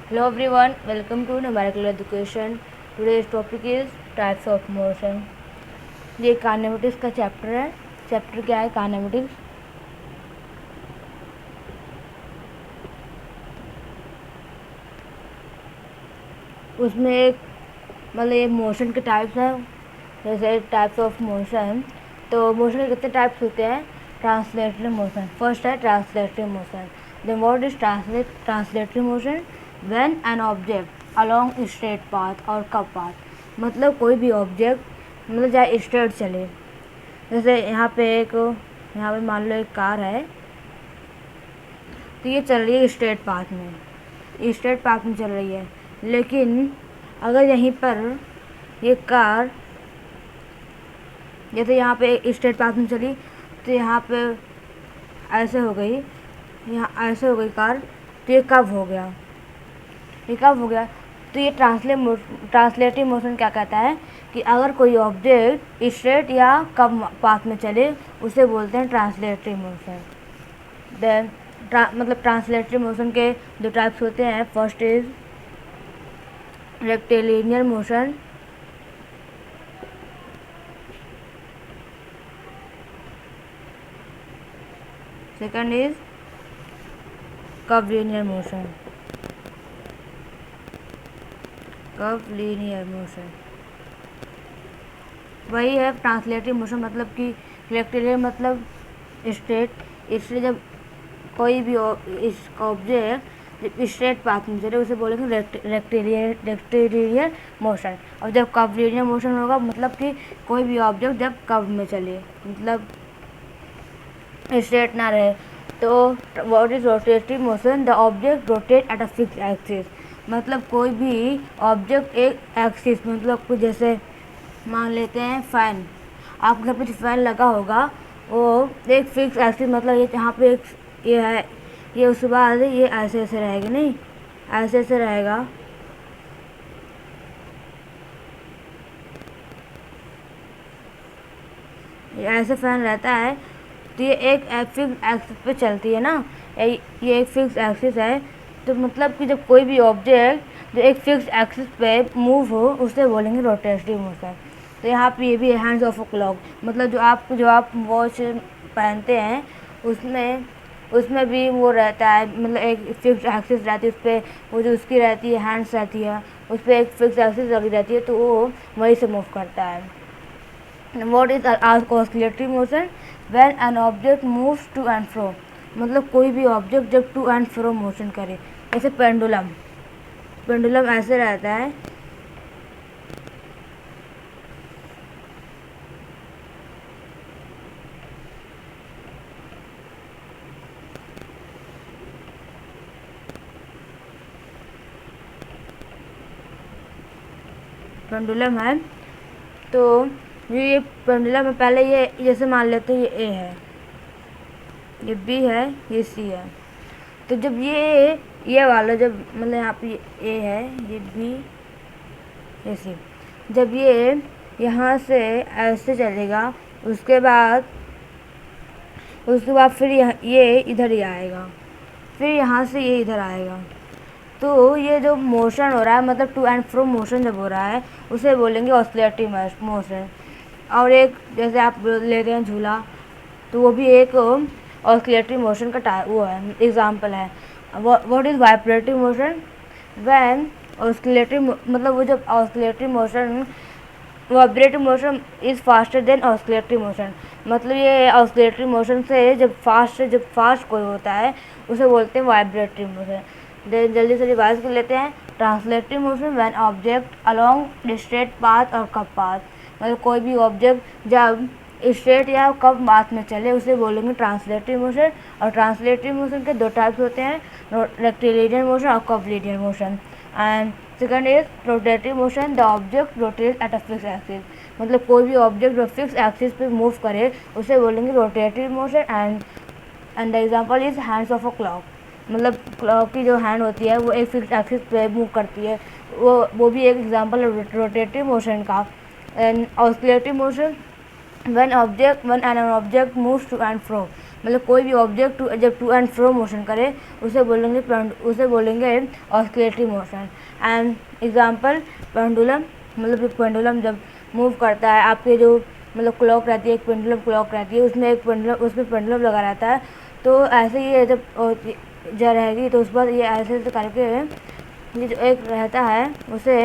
Hello everyone, welcome to numerical education. Today's topic is types of motion. ये kinematics का chapter है. Chapter क्या है? काइनेमेटिक्स. उसमें एक मतलब ये मोशन के टाइप्स हैं. जैसे टाइप्स ऑफ मोशन. तो मोशन के कितने टाइप्स होते हैं? Translatory motion. फर्स्ट है translatory motion. Then what is translatory motion? When an object along straight path और कर्व पाथ. मतलब कोई भी ऑब्जेक्ट मतलब चाहे स्ट्रेट चले. जैसे यहाँ पे मान लो एक कार है, तो ये चल रही है स्ट्रेट पाथ में चल रही है. लेकिन अगर यहीं पर ये कार जैसे यहाँ पे स्ट्रेट पाथ में चली, तो यहाँ पे ऐसे हो गई, यहाँ ऐसे हो गई कार, तो ये कब हो गया. तो ये ट्रांसलेटिव मोशन क्या कहता है कि अगर कोई ऑब्जेक्ट स्ट्रेट या कब पाथ में चले उसे बोलते हैं ट्रांसलेटरी मोशन. देन मतलब ट्रांसलेटरी मोशन के दो टाइप्स होते हैं. First is rectilinear motion. Second is curvilinear motion. वही है ट्रांसलेटरी मोशन. मतलब कि रेक्टिलिनियर मतलब स्ट्रेट. इसलिए जब कोई भी ऑब्जेक्ट स्ट्रेट पाथ में चले उसे बोलेंगे रेक्टिलिनियर मोशन. और जब कर्वलिनियर मोशन होगा मतलब कि कोई भी ऑब्जेक्ट जब कर्व में चले, मतलब स्ट्रेट ना रहे. तो what is rotatory motion? The object rotate at a fix axis. मतलब कोई भी ऑब्जेक्ट एक एक्सिस, मतलब कुछ जैसे मान लेते हैं फैन. आपके घर पे जो फैन लगा होगा वो एक फिक्स एक्सिस, मतलब ये यहाँ पे एक ये है, ये उसके बाद ये ऐसे ऐसे रहेगा, नहीं ऐसे ऐसे रहेगा. ये ऐसे फैन रहता है, तो ये एक फिक्स एक्सिस पे चलती है ना. ये एक फिक्स एक्सिस है. तो मतलब कि जब कोई भी ऑब्जेक्ट जो एक फिक्स एक्सिस पे मूव हो उसे बोलेंगे रोटेटरी मोशन. तो यहाँ पे ये भी है हैंड्स ऑफ अ क्लॉक. मतलब जो आप वॉच पहनते हैं उसमें भी वो रहता है, मतलब एक फिक्स एक्सिस रहती है. उस पर वो जो उसकी रहती है हैंड्स रहती है, उस पर एक फिक्स एक्सिस लगी रहती है, तो वो वहीं से मूव करता है. What is oscillatory motion? When an object moves to and fro. मतलब कोई भी ऑब्जेक्ट जब टू एंड फ्रो मोशन करे. जैसे पेंडुलम ऐसे रहता है. पेंडुलम है, तो ये पेंडुलम में पहले ये जैसे मान लेते हैं ये ए है, ये बी है, ये सी है. तो जब ये वाला जब मतलब यहाँ पे ए है, ये बी, ये सी, जब ये यहाँ से ऐसे चलेगा उसके बाद फिर ये इधर ही आएगा, फिर यहाँ से ये इधर आएगा. तो ये जो मोशन हो रहा है मतलब टू एंड फ्रो मोशन जब हो रहा है उसे बोलेंगे ऑस्किलेटरी मोशन. और एक जैसे आप लेते हैं झूला, तो वो भी एक ऑस्किलेटरी मोशन का वो है, एग्जाम्पल है. What is vibratory motion? When oscillatory मतलब वो जब oscillatory motion vibratory motion is faster than oscillatory motion. मतलब ये ऑस्किलेटरी मोशन से जब फास्ट कोई होता है उसे बोलते हैं वाइब्रेटरी मोशन. जल्दी से रिवाइज कर लेते हैं. Translatory motion when object along straight path और कर्व पाथ. मतलब कोई भी ऑब्जेक्ट जब स्ट्रेट या कर्व पाथ में चले उसे बोलेंगे ट्रांसलेटरी मोशन. और ट्रांसलेटरी मोशन के दो टाइप्स होते हैं, रेक्टिलिनियर मोशन और curvilinear motion. And second is rotatory motion. The object rotate at a fix axis. मतलब कोई भी ऑब्जेक्ट जो फिक्स एक्सिस पे मूव करे उसे बोलेंगे rotatory motion. And the example is hands of a clock. मतलब क्लॉक की जो हैंड होती है वो एक फिक्स एक्सिस पे मूव करती है, वो भी एक एग्जांपल है रोटेटरी मोशन का. And oscillatory motion when an object moves to and fro. मतलब कोई भी ऑब्जेक्ट जब टू एंड फ्रो मोशन करे उसे बोलेंगे oscillatory motion. And example pendulum, मतलब पेंडुलम जब मूव करता है, आपके जो मतलब क्लॉक रहती है, एक पेंडुलम क्लॉक रहती है, उसमें पेंडुलम लगा रहता है। तो ऐसे ही जब जा रहेगी तो उस पर ये ऐसे करके ये जो एक रहता है उसे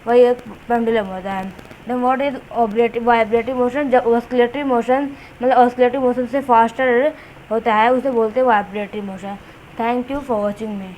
वही एक पेंडुलम होता है। Then what is vibrating motion? जब ऑस्किलेटरी मोशन मतलब ऑस्किलेटरी मोशन से फास्टर होता है उसे बोलते हैं vibratory motion. Thank you for watching me.